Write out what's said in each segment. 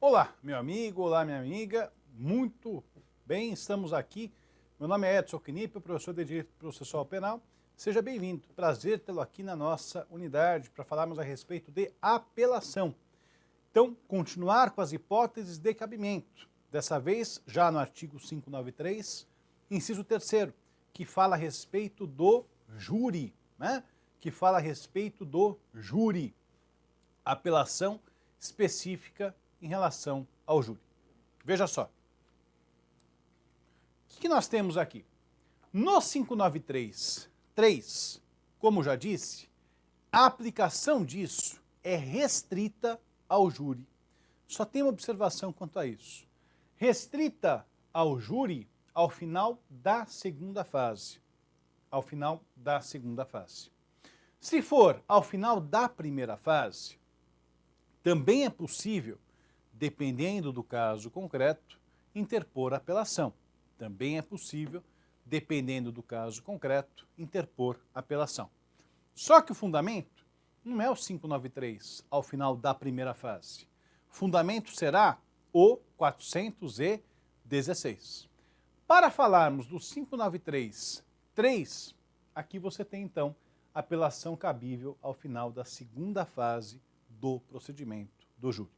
Olá, meu amigo, olá, minha amiga, muito bem, estamos aqui. Meu nome é Edson Knipp, professor de Direito Processual Penal. Seja bem-vindo, prazer tê-lo aqui na nossa unidade para falarmos a respeito de apelação. Então, continuar com as hipóteses de cabimento, dessa vez já no artigo 593, inciso 3º, que fala a respeito do júri, né? Que fala a respeito do júri, apelação específica em relação ao júri. Veja só. O que nós temos aqui? No 593.3, como já disse, a aplicação disso é restrita ao júri. Só tem uma observação quanto a isso. Restrita ao júri ao final da segunda fase. Ao final da segunda fase. Se for ao final da primeira fase, também é possível, dependendo do caso concreto, interpor apelação. Também é possível, dependendo do caso concreto, interpor apelação. Só que o fundamento não é o 593 ao final da primeira fase. O fundamento será o 416. Para falarmos do 593.3, aqui você tem então apelação cabível ao final da segunda fase do procedimento do júri.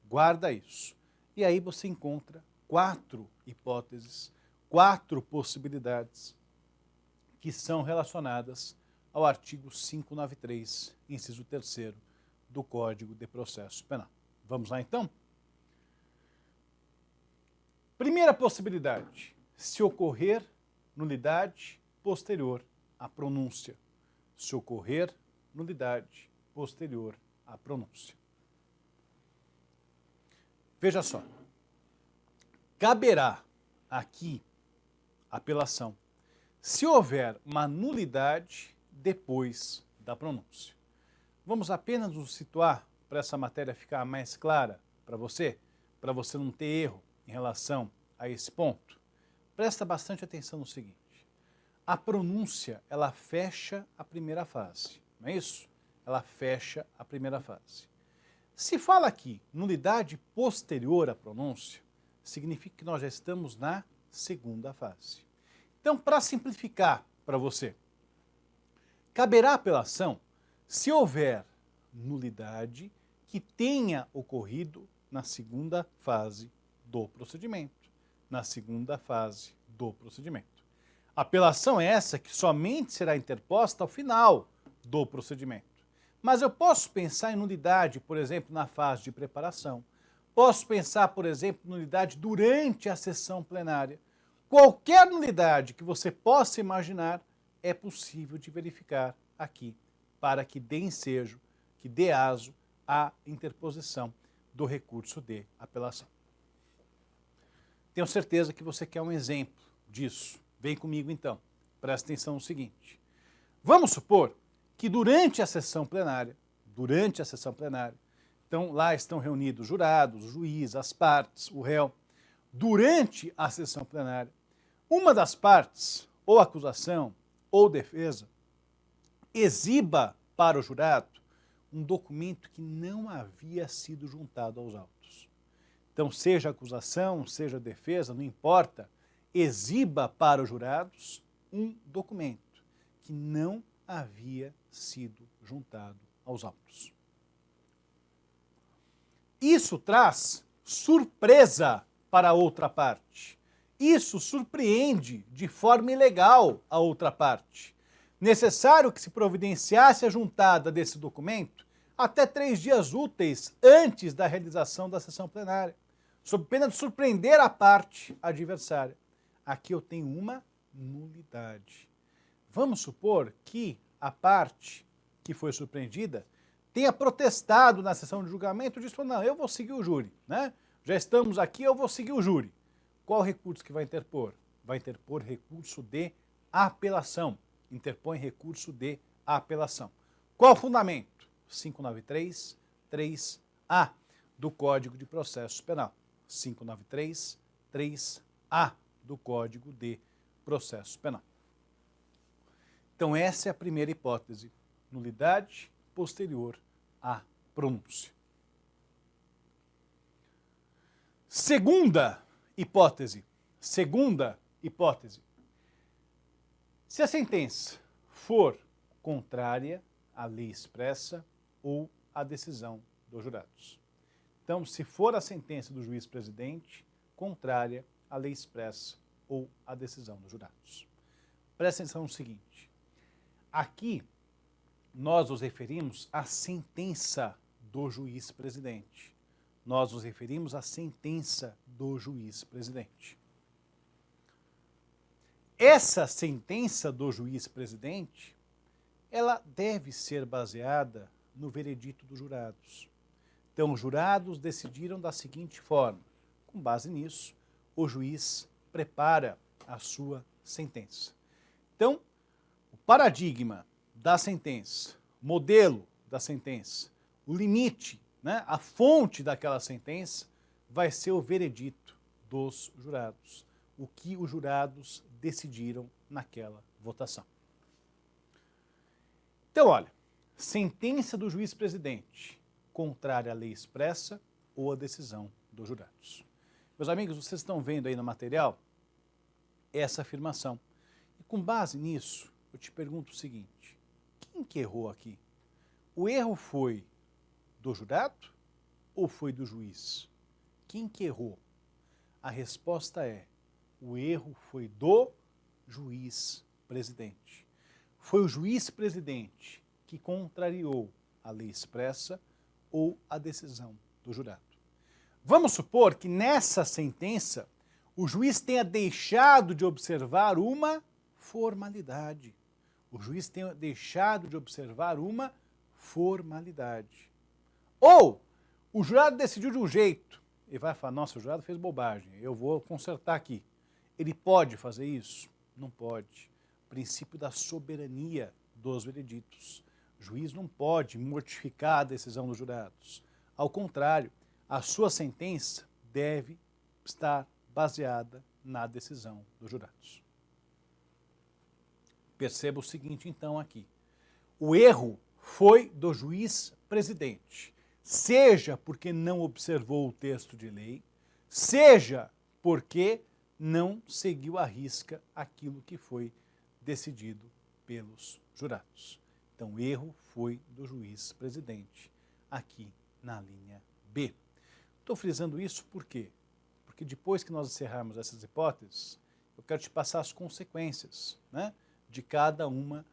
Guarda isso. E aí você encontra 4 hipóteses, 4 possibilidades que são relacionadas ao artigo 593, inciso 3º do Código de Processo Penal. Vamos lá então? Primeira possibilidade, se ocorrer nulidade posterior à pronúncia. Se ocorrer nulidade posterior à pronúncia. Veja só, caberá aqui apelação se houver uma nulidade depois da pronúncia. Vamos apenas nos situar para essa matéria ficar mais clara para você não ter erro em relação a esse ponto. Presta bastante atenção no seguinte, a pronúncia ela fecha a primeira fase, não é isso? Ela fecha a primeira fase. Se fala aqui nulidade posterior à pronúncia, significa que nós já estamos na segunda fase. Então, para simplificar para você, caberá apelação se houver nulidade que tenha ocorrido na segunda fase do procedimento. Na segunda fase do procedimento. Apelação é essa que somente será interposta ao final do procedimento. Mas eu posso pensar em nulidade, por exemplo, na fase de preparação. Posso pensar, por exemplo, em nulidade durante a sessão plenária. Qualquer nulidade que você possa imaginar é possível de verificar aqui, para que dê ensejo, que dê aso à interposição do recurso de apelação. Tenho certeza que você quer um exemplo disso. Vem comigo então. Presta atenção no seguinte. Vamos supor que durante a sessão plenária, então lá estão reunidos os jurados, o juiz, as partes, o réu. Durante a sessão plenária, uma das partes, ou acusação, ou defesa, exiba para o jurado um documento que não havia sido juntado aos autos. Então, seja acusação, seja defesa, não importa, exiba para os jurados um documento que não havia sido juntado aos autos. Isso traz surpresa para a outra parte. Isso surpreende de forma ilegal a outra parte. Necessário que se providenciasse a juntada desse documento até 3 dias úteis antes da realização da sessão plenária, sob pena de surpreender a parte adversária. Aqui eu tenho uma nulidade. Vamos supor que a parte que foi surpreendida tenha protestado na sessão de julgamento e disse, não, eu vou seguir o júri, né? Já estamos aqui, eu vou seguir o júri. Qual recurso que vai interpor? Vai interpor recurso de apelação. Interpõe recurso de apelação. Qual o fundamento? 593.3a do Código de Processo Penal. 593.3a do Código de Processo Penal. Então essa é a primeira hipótese, nulidade posterior à pronúncia. Segunda hipótese. Segunda hipótese. Se a sentença for contrária à lei expressa ou à decisão dos jurados. Então, se for a sentença do juiz-presidente contrária à lei expressa ou à decisão dos jurados. Presta atenção no seguinte. Aqui, nós nos referimos à sentença do juiz-presidente. Nós nos referimos à sentença do juiz-presidente. Essa sentença do juiz-presidente, ela deve ser baseada no veredito dos jurados. Então, os jurados decidiram da seguinte forma. Com base nisso, o juiz prepara a sua sentença. Então, o paradigma da sentença, modelo da sentença, o limite, né, a fonte daquela sentença vai ser o veredito dos jurados, o que os jurados decidiram naquela votação. Então, olha, sentença do juiz-presidente contrária à lei expressa ou à decisão dos jurados. Meus amigos, vocês estão vendo aí no material essa afirmação. E com base nisso, eu te pergunto o seguinte, quem que errou aqui? O erro foi do jurado ou foi do juiz? Quem que errou? A resposta é, o erro foi do juiz-presidente. Foi o juiz-presidente que contrariou a lei expressa ou a decisão do jurado. Vamos supor que nessa sentença o juiz tenha deixado de observar uma formalidade. O juiz tenha deixado de observar uma formalidade. Ou o jurado decidiu de um jeito e vai falar, nossa, o jurado fez bobagem, eu vou consertar aqui. Ele pode fazer isso? Não pode. Princípio da soberania dos vereditos. O juiz não pode mortificar a decisão dos jurados. Ao contrário, a sua sentença deve estar baseada na decisão dos jurados. Perceba o seguinte, então, aqui. O erro foi do juiz-presidente, seja porque não observou o texto de lei, seja porque não seguiu à risca aquilo que foi decidido pelos jurados. Então, o erro foi do juiz-presidente, aqui na linha B. Estou frisando isso por quê? Porque depois que nós encerrarmos essas hipóteses, eu quero te passar as consequências, né, de cada uma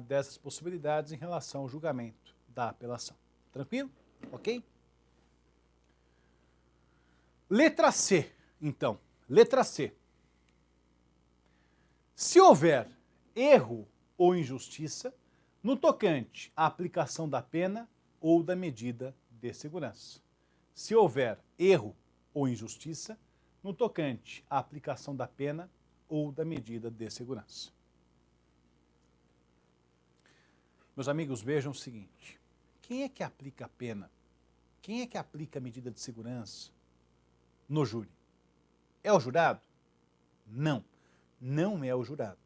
dessas possibilidades em relação ao julgamento da apelação. Tranquilo? Ok? Letra C, então. Letra C. Se houver erro ou injustiça no tocante à aplicação da pena ou da medida de segurança. Se houver erro ou injustiça no tocante à aplicação da pena ou da medida de segurança. Meus amigos, vejam o seguinte, quem é que aplica a pena? Quem é que aplica a medida de segurança no júri? É o jurado? Não, não é o jurado.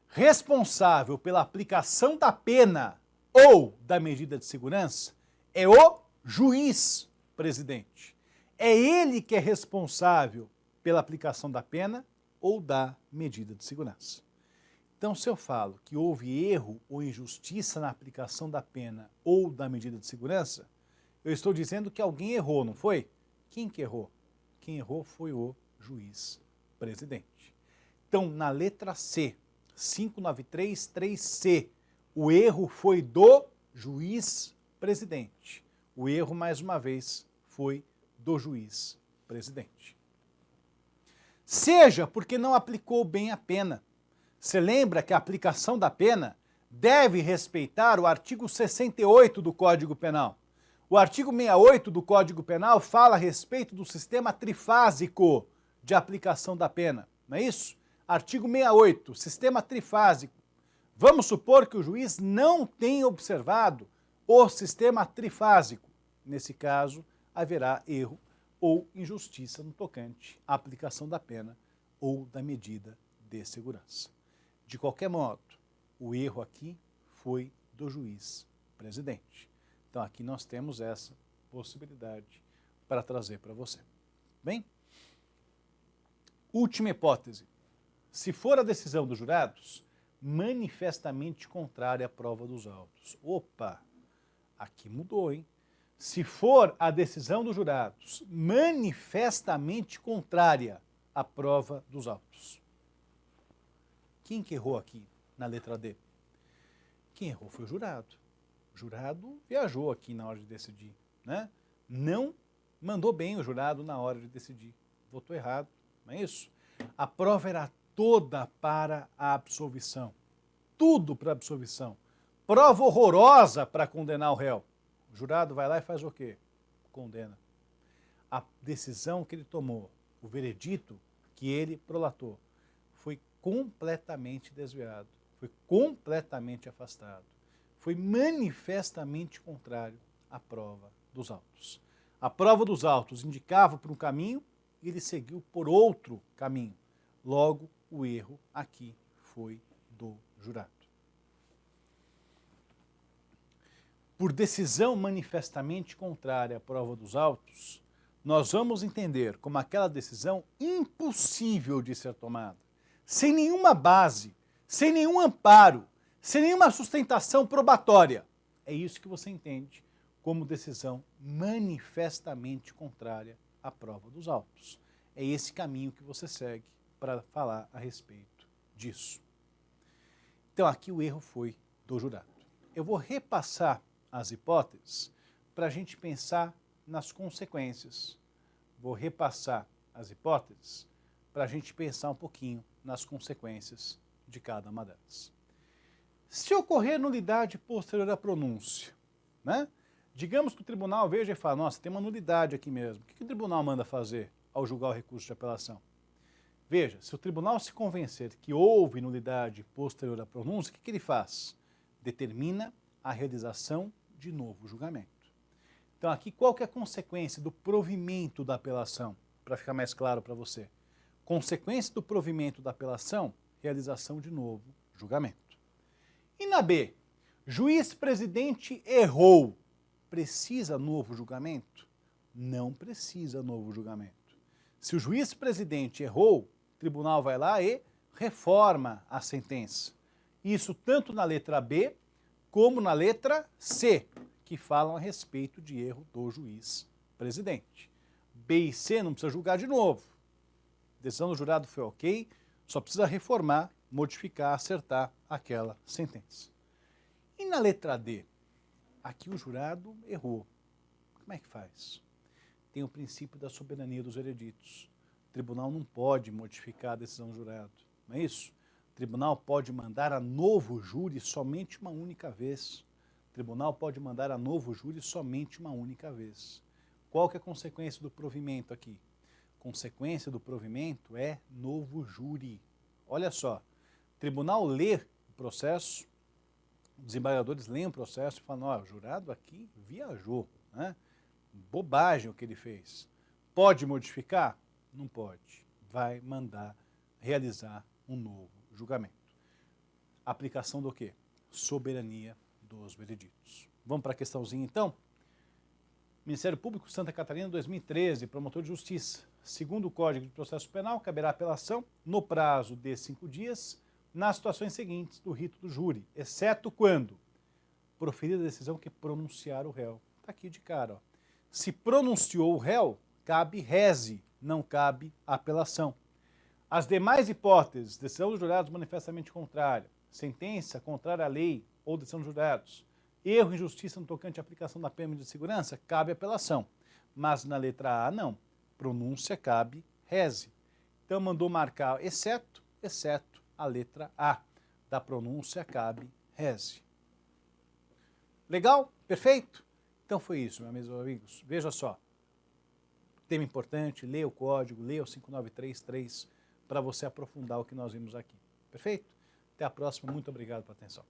Responsável pela aplicação da pena ou da medida de segurança é o juiz-presidente. É ele que é responsável pela aplicação da pena ou da medida de segurança. Então, se eu falo que houve erro ou injustiça na aplicação da pena ou da medida de segurança, eu estou dizendo que alguém errou, não foi? Quem que errou? Quem errou foi o juiz-presidente. Então, na letra C, 5933C, o erro foi do juiz-presidente. O erro, mais uma vez, foi do juiz-presidente. Seja porque não aplicou bem a pena. Você lembra que a aplicação da pena deve respeitar o artigo 68 do Código Penal. O artigo 68 do Código Penal fala a respeito do sistema trifásico de aplicação da pena, não é isso? Artigo 68, sistema trifásico. Vamos supor que o juiz não tenha observado o sistema trifásico. Nesse caso, haverá erro ou injustiça no tocante à aplicação da pena ou da medida de segurança. De qualquer modo, o erro aqui foi do juiz-presidente. Então, aqui nós temos essa possibilidade para trazer para você. Bem? Última hipótese. Se for a decisão dos jurados manifestamente contrária à prova dos autos. Opa, aqui mudou, hein? Se for a decisão dos jurados manifestamente contrária à prova dos autos. Quem que errou aqui na letra D? Quem errou foi o jurado. O jurado viajou aqui na hora de decidir, né? Não mandou bem o jurado na hora de decidir. Votou errado, não é isso? A prova era toda para a absolvição. Tudo para a absolvição. Prova horrorosa para condenar o réu. O jurado vai lá e faz o quê? Condena. A decisão que ele tomou, o veredito que ele prolatou, foi completamente desviado, foi completamente afastado, foi manifestamente contrário à prova dos autos. A prova dos autos indicava por um caminho e ele seguiu por outro caminho. Logo, o erro aqui foi do jurado. Por decisão manifestamente contrária à prova dos autos, nós vamos entender como aquela decisão impossível de ser tomada, sem nenhuma base, sem nenhum amparo, sem nenhuma sustentação probatória. É isso que você entende como decisão manifestamente contrária à prova dos autos. É esse caminho que você segue para falar a respeito disso. Então aqui o erro foi do jurado. Eu vou repassar as hipóteses para a gente pensar nas consequências. Vou repassar as hipóteses para a gente pensar um pouquinho nas consequências de cada uma delas. Se ocorrer nulidade posterior à pronúncia, né? Digamos que o tribunal veja e fala, nossa, tem uma nulidade aqui mesmo. O que o tribunal manda fazer ao julgar o recurso de apelação? Veja, se o tribunal se convencer que houve nulidade posterior à pronúncia, o que ele faz? Determina a realização de novo julgamento. Então aqui qual que é a consequência do provimento da apelação? Para ficar mais claro para você. Consequência do provimento da apelação, realização de novo julgamento. E na B, juiz presidente errou. Precisa novo julgamento? Não precisa novo julgamento. Se o juiz presidente errou, o tribunal vai lá e reforma a sentença. Isso tanto na letra B como na letra C, que falam a respeito de erro do juiz presidente. B e C não precisa julgar de novo. A decisão do jurado foi ok, só precisa reformar, modificar, acertar aquela sentença. E na letra D? Aqui o jurado errou. Como é que faz? Tem o princípio da soberania dos vereditos. O tribunal não pode modificar a decisão do jurado, não é isso? O tribunal pode mandar a novo júri somente uma única vez. O tribunal pode mandar a novo júri somente uma única vez. Qual que é a consequência do provimento aqui? Consequência do provimento é novo júri. Olha só, o tribunal lê o processo, os desembargadores leem o processo e falam, ó, o jurado aqui viajou, né? Bobagem o que ele fez. Pode modificar? Não pode. Vai mandar realizar um novo julgamento. Aplicação do quê? Soberania dos vereditos. Vamos para a questãozinha então? Ministério Público Santa Catarina 2013, promotor de justiça. Segundo o Código de Processo Penal, caberá apelação no prazo de 5 dias nas situações seguintes do rito do júri, exceto quando proferida a decisão que pronunciar o réu. Está aqui de cara, ó. Se pronunciou o réu, cabe reze, não cabe apelação. As demais hipóteses, decisão dos jurados manifestamente contrária, sentença contrária à lei ou decisão dos jurados, erro e injustiça no tocante à aplicação da pena de segurança, cabe apelação. Mas na letra A, não. Pronúncia cabe reze. Então mandou marcar exceto a letra A. Da pronúncia cabe reze. Legal? Perfeito? Então foi isso, meus amigos. Veja só. Tema importante, leia o código, leia o 5933 para você aprofundar o que nós vimos aqui. Perfeito? Até a próxima. Muito obrigado pela atenção.